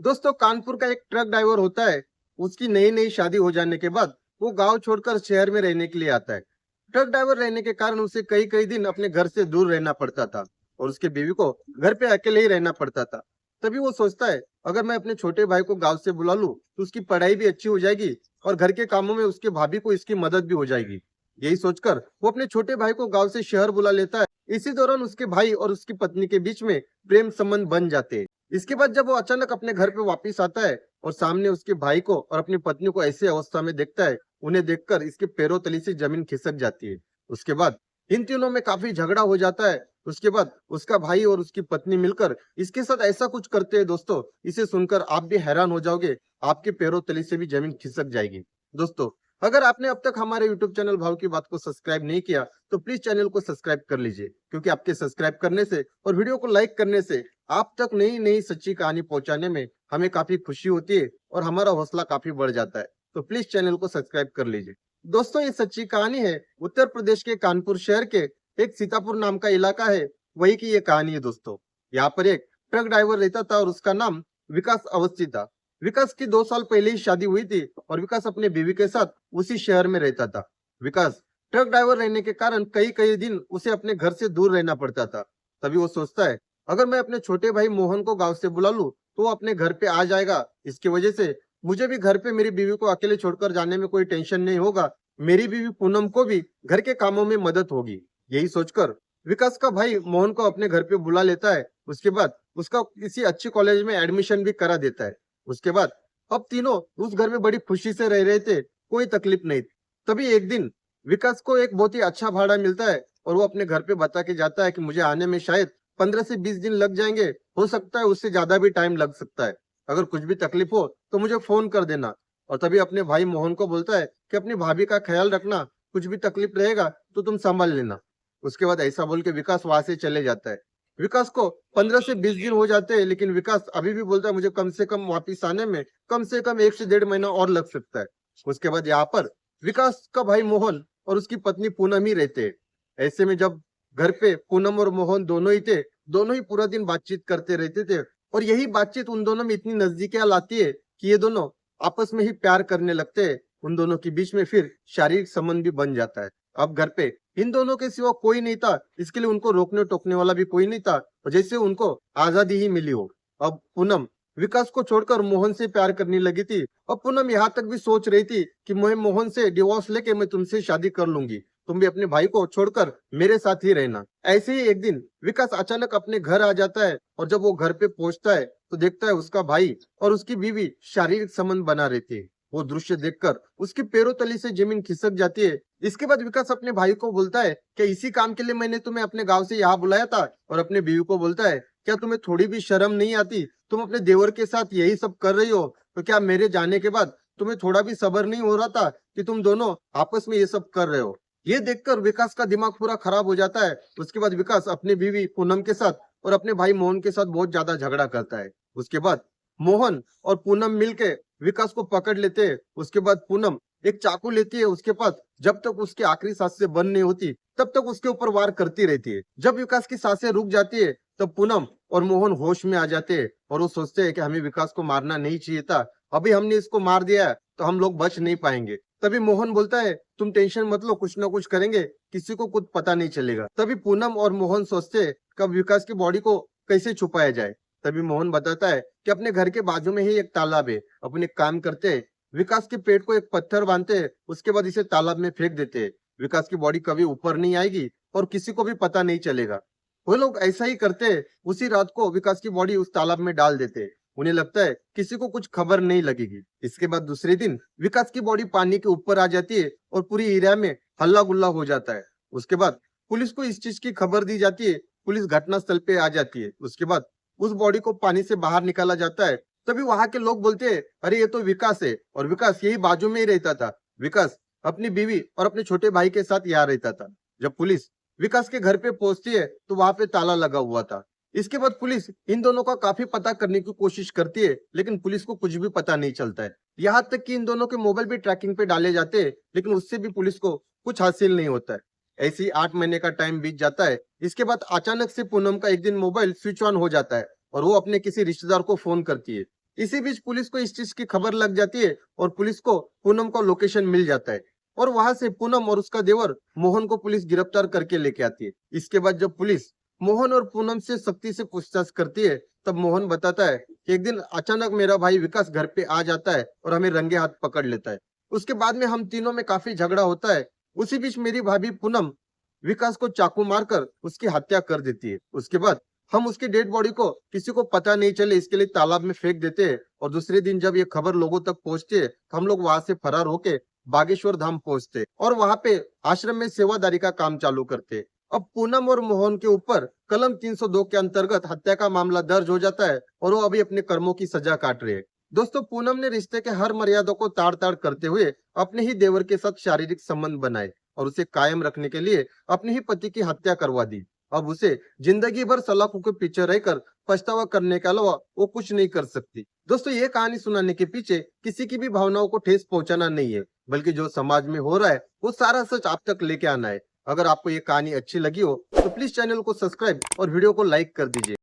दोस्तों, कानपुर का एक ट्रक ड्राइवर होता है। उसकी नई नई शादी हो जाने के बाद वो गांव छोड़कर शहर में रहने के लिए आता है। ट्रक ड्राइवर रहने के कारण उसे कई कई दिन अपने घर से दूर रहना पड़ता था और उसके बीवी को घर पे अकेले ही रहना पड़ता था। तभी वो सोचता है, अगर मैं अपने छोटे भाई को गांव से बुला लूं तो उसकी पढ़ाई भी अच्छी हो जाएगी और घर के कामों में उसके भाभी को इसकी मदद भी हो जाएगी। यही सोचकर वो अपने छोटे भाई को गांव से शहर बुला लेता है। इसी दौरान उसके भाई और उसकी पत्नी के बीच में प्रेम संबंध बन जाते हैं। इसके बाद जब वो अचानक अपने घर पे वापस आता है और सामने उसके भाई को और अपनी पत्नी को ऐसी अवस्था में देखता है, उन्हें देखकर इसके पैरों तले से जमीन खिसक जाती है। उसके बाद इन तीनों में काफी झगड़ा हो जाता है। उसके बाद उसका भाई और उसकी पत्नी मिलकर इसके साथ ऐसा कुछ करते हैं। दोस्तों, इसे सुनकर आप भी हैरान हो जाओगे, आपके पैरों तले से भी जमीन खिसक जाएगी। दोस्तों, अगर आपने अब तक हमारे यूट्यूब चैनल भाव की बात को सब्सक्राइब नहीं किया तो प्लीज चैनल को सब्सक्राइब कर लीजिए, क्योंकि आपके सब्सक्राइब करने से और वीडियो को लाइक करने से आप तक नई नई सच्ची कहानी पहुंचाने में हमें काफी खुशी होती है और हमारा हौसला काफी बढ़ जाता है। तो प्लीज चैनल को सब्सक्राइब कर लीजिए। दोस्तों, ये सच्ची कहानी है उत्तर प्रदेश के कानपुर शहर के एक सीतापुर नाम का इलाका है, वही की ये कहानी है। दोस्तों, यहाँ पर एक ट्रक ड्राइवर रहता था और उसका नाम विकास अवस्थी था। विकास की 2 साल पहले ही शादी हुई थी और विकास अपने बीवी के साथ उसी शहर में रहता था। विकास ट्रक ड्राइवर रहने के कारण कई कई दिन उसे अपने घर से दूर रहना पड़ता था। तभी वो सोचता है, अगर मैं अपने छोटे भाई मोहन को गांव से बुला लूं तो वो अपने घर पे आ जाएगा। इसकी वजह से मुझे भी घर पे मेरी बीवी को अकेले छोड़कर जाने में कोई टेंशन नहीं होगा। मेरी बीवी पूनम को भी घर के कामों में मदद होगी। यही सोचकर विकास का भाई मोहन को अपने घर पे बुला लेता है। उसके बाद उसका किसी अच्छी कॉलेज में एडमिशन भी करा देता है। उसके बाद अब तीनों उस घर में बड़ी खुशी से रह रहे थे, कोई तकलीफ नहीं थी। तभी एक दिन विकास को एक बहुत ही अच्छा भाड़ा मिलता है और वो अपने घर पे बता के जाता है कि मुझे आने में शायद 15 से 20 दिन लग जाएंगे, हो सकता है उससे ज्यादा भी टाइम लग सकता है। अगर कुछ भी तकलीफ हो तो मुझे फोन कर देना। और तभी अपने भाई मोहन को बोलता है कि अपनी भाभी का ख्याल रखना, कुछ भी तकलीफ रहेगा तो तुम संभाल लेना। उसके बाद ऐसा बोल के विकास वहां से चले जाता है। विकास को 15 से 20 दिन हो जाते हैं, लेकिन विकास अभी भी बोलता है मुझे कम से कम वापिस आने में कम से कम 1 से 1.5 महीना और लग सकता है। उसके बाद यहाँ पर विकास का भाई मोहन और उसकी पत्नी पूनम ही रहते हैं। ऐसे में जब घर पे पूनम और मोहन दोनों ही थे, दोनों ही पूरा दिन बातचीत करते रहते थे और यही बातचीत उन दोनों में इतनी नजदीकियां लाती है कि ये दोनों आपस में ही प्यार करने लगते हैं। उन दोनों के बीच में फिर शारीरिक संबंध भी बन जाता है। अब घर पे इन दोनों के सिवा कोई नहीं था, इसके लिए उनको रोकने टोकने वाला भी कोई नहीं था और जैसे उनको आजादी ही मिली हो। अब पूनम विकास को छोड़कर मोहन से प्यार करने लगी थी और पूनम यहाँ तक भी सोच रही थी कि मैं मोहन से डिवोर्स लेके मैं तुमसे शादी कर लूंगी, तुम भी अपने भाई को छोड़कर मेरे साथ ही रहना। ऐसे ही एक दिन विकास अचानक अपने घर आ जाता है और जब वो घर पे पहुंचता है तो देखता है उसका भाई और उसकी बीवी शारीरिक संबंध बना रहे थे। वो दृश्य देखकर उसके पैरों तले से जमीन खिसक जाती है। इसके बाद विकास अपने भाई को बोलता है कि इसी काम के लिए मैंने तुम्हें अपने गांव से यहाँ बुलाया था, और अपने बीवी को बोलता है, क्या तुम्हें थोड़ी भी शर्म नहीं आती? तुम अपने देवर के साथ यही सब कर रही हो, तो क्या मेरे जाने के बाद तुम्हें थोड़ा भी सब्र नहीं हो रहा था कि तुम दोनों आपस में ये सब कर रहे हो? ये देखकर विकास का दिमाग पूरा खराब हो जाता है। उसके बाद विकास अपनी बीवी पूनम के साथ और अपने भाई मोहन के साथ बहुत ज्यादा झगड़ा करता है। उसके बाद मोहन और पूनम मिलके विकास को पकड़ लेते हैं। उसके बाद पूनम एक चाकू लेती है उसके पास, जब तक उसकी आखिरी सांस से बंद नहीं होती तब तक उसके ऊपर वार करती रहती है। जब विकास की सांसें रुक जाती है तब पूनम और मोहन होश में आ जाते हैं और वो सोचते हैं कि हमें विकास को मारना नहीं चाहिए था, अभी हमने इसको मार दिया है तो हम लोग बच नहीं पाएंगे। तभी मोहन बोलता है, तुम टेंशन मत लो, कुछ ना कुछ करेंगे, किसी को कुछ पता नहीं चलेगा। तभी पूनम और मोहन सोचते हैं कब विकास की बॉडी को कैसे छुपाया जाए। तभी मोहन बताता है कि अपने घर के बाजू में ही एक तालाब है, अपने काम करते हैं, विकास के पेट को एक पत्थर बांधते हैं, उसके बाद इसे तालाब में फेंक देते हैं। विकास की बॉडी कभी ऊपर नहीं आएगी और किसी को भी पता नहीं चलेगा। वो लोग ऐसा ही करते हैं। उसी रात को विकास की बॉडी उस तालाब में डाल देते हैं। उन्हें लगता है किसी को कुछ खबर नहीं लगेगी। इसके बाद दूसरे दिन विकास की बॉडी पानी के ऊपर आ जाती है और पूरी एरिया में हल्ला गुल्ला हो जाता है। उसके बाद पुलिस को इस चीज की खबर दी जाती है। पुलिस घटनास्थल पे आ जाती है। उसके बाद उस बॉडी को पानी से बाहर निकाला जाता है। तभी वहां के लोग बोलते हैं, अरे ये तो विकास है, और विकास यही बाजू में ही रहता था। विकास अपनी बीवी और अपने छोटे भाई के साथ यहाँ रहता था। जब पुलिस विकास के घर पे पहुंचती है तो वहां पे ताला लगा हुआ था। इसके बाद पुलिस इन दोनों का काफी पता करने की कोशिश करती है, लेकिन पुलिस को कुछ भी पता नहीं चलता है। यहाँ तक कि इन दोनों के मोबाइल भी ट्रैकिंग पे डाले जाते हैं, लेकिन उससे भी पुलिस को कुछ हासिल नहीं होता है। ऐसे ही 8 महीने का टाइम बीत जाता है। इसके बाद अचानक से पूनम का एक दिन मोबाइल स्विच ऑन हो जाता है और वो अपने किसी रिश्तेदार को फोन करती है। इसी बीच पुलिस को इस चीज की खबर लग जाती है और पुलिस को पूनम का लोकेशन मिल जाता है और वहां से पूनम और उसका देवर मोहन को पुलिस गिरफ्तार करके लेके आती है। इसके बाद जब पुलिस मोहन और पूनम से सख्ती से पूछताछ करती है तब मोहन बताता है कि एक दिन अचानक मेरा भाई विकास घर पे आ जाता है और हमें रंगे हाथ पकड़ लेता है। उसके बाद में हम तीनों में काफी झगड़ा होता है। उसी बीच मेरी भाभी पूनम विकास को चाकू मारकर उसकी हत्या कर देती है। उसके बाद हम उसकी डेड बॉडी को किसी को पता नहीं चले इसके लिए तालाब में फेंक देते हैं और दूसरे दिन जब ये खबर लोगों तक पहुंचती है तो हम लोग वहां से फरार होके बागेश्वर धाम पहुंचते और वहां पे आश्रम में सेवादारी का काम चालू करते। अब पूनम और मोहन के ऊपर कलम 302 के अंतर्गत हत्या का मामला दर्ज हो जाता है और वो अभी अपने कर्मों की सजा काट रहे हैं। दोस्तों, पूनम ने रिश्ते के हर मर्यादा को ताड़ ताड़ करते हुए अपने ही देवर के साथ शारीरिक संबंध बनाए और उसे कायम रखने के लिए अपने ही पति की हत्या करवा दी। अब उसे जिंदगी भर सलाखों के पीछे रहकर पछतावा करने के अलावा वो कुछ नहीं कर सकती। दोस्तों, ये कहानी सुनाने के पीछे किसी की भी भावनाओं को ठेस पहुंचाना नहीं है, बल्कि जो समाज में हो रहा है वो सारा सच आप तक लेके आना है। अगर आपको ये कहानी अच्छी लगी हो तो प्लीज चैनल को सब्सक्राइब और वीडियो को लाइक कर दीजिए।